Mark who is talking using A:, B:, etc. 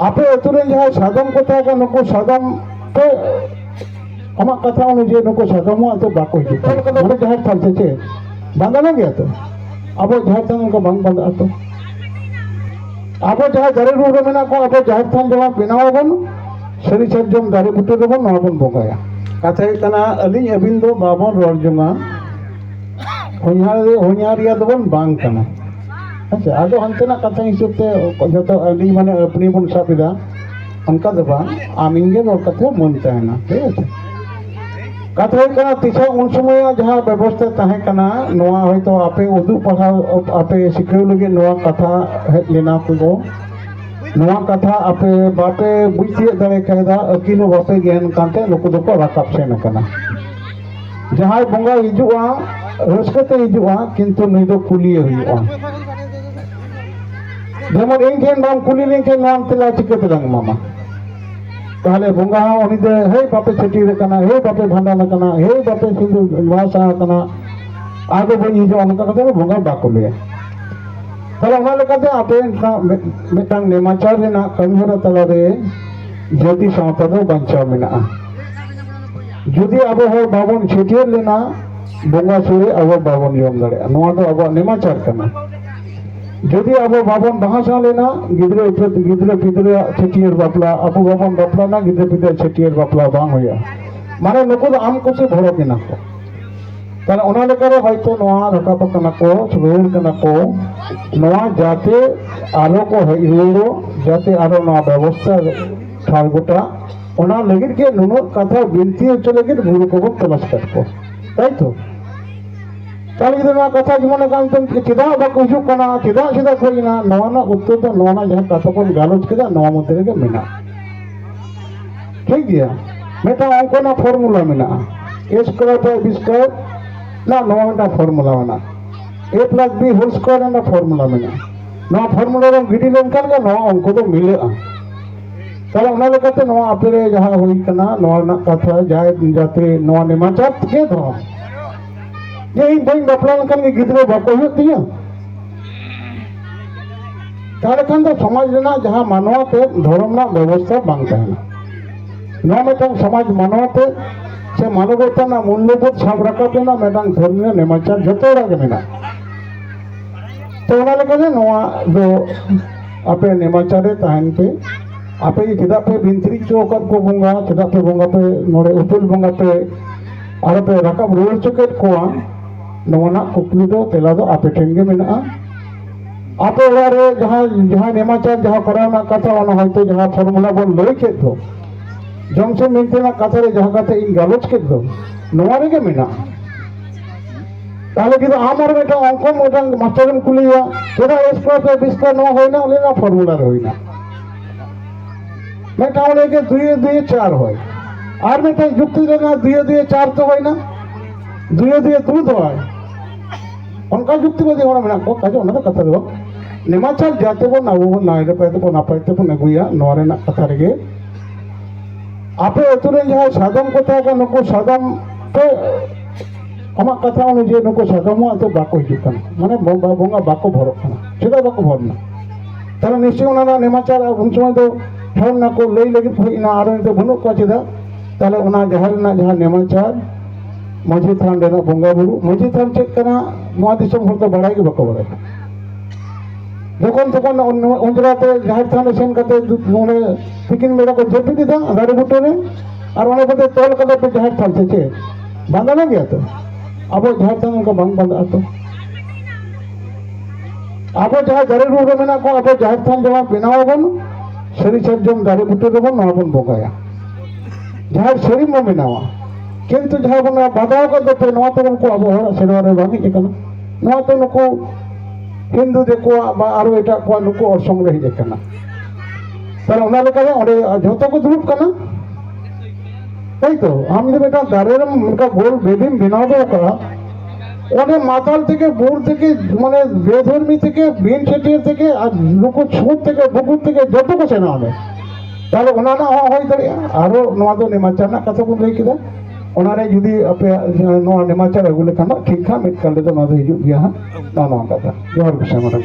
A: आपे अतुरे जहाँ सादम को था नुको सादम तो अमाक कथा अनुଯାয়ী नुको सादम तो बाको हिजुग जहाँ थाल से बांधा ना गया तो अब जहाँ थान उनका बांग बांधा तो अब जहाँ दारे रूर में को अब जहाँ थान जहाँ बनाव बन सरी सर्जम दारे बुटे बन नवा बन बोगाया कथा कना अली अबिन दो बाबन रोड जमा होनियारिया दो बन बांग कना अच्छा आदो हंतना कथा हिसाब से जो तो अली माने अपनी बन साबिदा उनका दबा आमिंगे और कथा मनता है ना ठीक है कथा कना तिसा उन समय जहाँ व्यवस्था तहे कना नवा होय तो आपे उदु पढ़ा आपे सिखाव लगे नवा कथा लेना को नवा कथा आपे बापे बुझिए दारे कहदा अकिलो बापे ज्ञान कांते नुको दको राकाब सेन कना जहाँ बंगा हिजुआ रस्कते हिजुआ किंतु नई दो कुलिए हुआ जेमन इन ठेन बाम कुली लेंखेन नाम तेला चिकते दांग मामा ताहले बंगा उनी दे हे बापे छटीरे कना हे बापे भांडाना कना हे बापे सिंधु वासा कना आगे बनी जो उनका कते बंगा बाको ले ताहले उना लेकाते आपे मिटांग नेमाचार रेना कमिहरा तलारे ज्योति सावता दो बांचाव मेना जुदी अब हो बाबन छटियर लेना बंगा सुरे अब बाबन जम दाड़े नोआ दो अब नेमाचार कना जुदी अब बाबन बाहासा लेना गिद्रे पिद्रे छटियर बापला अब बाबन बापला ना गिद्रे पिद्रे छटियर बापला बांग होया माने नुको दो आम कुसे भरो केना को ताले ओना लेकारे हयतो नोआ रकाप कना को सुबेर कना को नोआ जाते आलो को हिरो जाते आरो नोआ व्यवस्था ठार गोटा ओना लगिर के नुनो कथा बिनती चले के गुरु को तलाश करको ताई तो ताली दो कथा जीवन कान तुम चिदा बाको हिजुग कना चिदा चिदा खोइना नवाना उत्तर तो नवाना जहां कथा को गालोच केदा नवा मते के मेना ठीक गया मेटा अंको ना फॉर्मूला मेना a स्क्वायर पर b स्क्वायर ना नवाना फॉर्मूला मेना a plus b whole square ना फॉर्मूला मेना नवा फॉर्मूला रो गिडी लेनकान का नवा अंको तो मिले ताले उना लेकाते नवा आपरे जहां होई कना नवा कथा जाय जाते नवा नेमाचार के दो ये इन बइन बपलान kan के गिद्रे बाको होतिया ताले kan तो समाज रेना जहां मानवा ते धर्म ना व्यवस्था बांगता है नवा मेटांग समाज मानवा ते से मानवता ना मूल्यबोध सब रकाब ना मेटांग धर्म ने नेमाचार जतो रागे मेना तो उना लेकाते नवा दो आपे नेमाचारे ताहन पे आपे चिदा पे बिनत्री चौकत को बंगा चिदा पे बंगा पे नोरे उपुल बंगा पे आर पे रकाब रोल चुकेट कोआ नवना कुकली दो तेला दो आपे ठेंगे मेना आपे वारे जहां जहां नेमाचार जहां कराना कथा वाला होयतो जहां फॉर्मूला बोल लई के दो जमसे मिनतेना कथा रे जहां कथा इन गालोच के दो नवारे के मेना ताले किदा आमार बेटा अंक मोटा मास्टरन कुलिया केदा स्क्वायर पे 20 का न होइना लेना फॉर्मूला होइना मैं कहले के 2 2 4 होय और मैं तो युक्ति लेना 2 2 4 तो होइना 2 2 2 तो है उनका युक्ति को देखो ना को काजे उना कथा दो नेमाचार जाते बो ना वो नाइडे पाइते बो ना पाइते बो नगुया नोरे ना कथा रे आपे अतुरे जहाँ सादम को था नुको सादम तो अमाक कथा अनुযায়ী नुको सादम तो बाको हिजुग कना माने बंगा बाको भरो कना चिदा बाको भरना ताले निश्चय उना नेमाचार उन समय तो हर ना को लई लगी होइना आरो तो बनु को चिदा ताले उना जहां ना जहां नेमाचार माझी थान देना बंगा बुरु माझी थान चेक कना नवा दिसम हर तो बड़ाई के बको बड़ाई जखन तखन उनजराते जहां थान सेन कते मोने तिकिन मेरा को जेपी दिदा गाड़ी बुटो रे और ओने बदे तोल कदे पे जहां थान से बांधा ना गया तो अब जहां थान उनका बांग बांधा तो अब जहां दारे रूर मेना को अब जहां थान जहां बनाव बन सरी सर्जम दारे बुटो दो नवा बन बोगाया जहां सरी म बनावा किंतु जहां बना बाधाव कर दे नवा तो उनको अब हरा सेवा रे बांगी केना नवा तो नुको हिंदू देखो बा आरो एटा को नुको और संग रही देखना तर उना लेका ओडे जतो को दुरुप कना ताई तो हम जे बेटा दारेरम उनका गोल बेदिन बिनाव दो का ओडे माताल থেকে বোর থেকে মানে বেধর্মী থেকে বিন ছেটির থেকে আর নুকো ছুট থেকে বুকুর থেকে যত কিছু না হবে তাহলে ওনা না হয় দাঁড়িয়ে আরো নোয়া দো নেমাচার না কথা বলে কিদা ওনারে যদি আপে নোয়া নেমাচার এগুলো খানা ঠিক খা মিট করলে তো নদী হিজুক গিয়া না না কথা জোর বিষয় মারা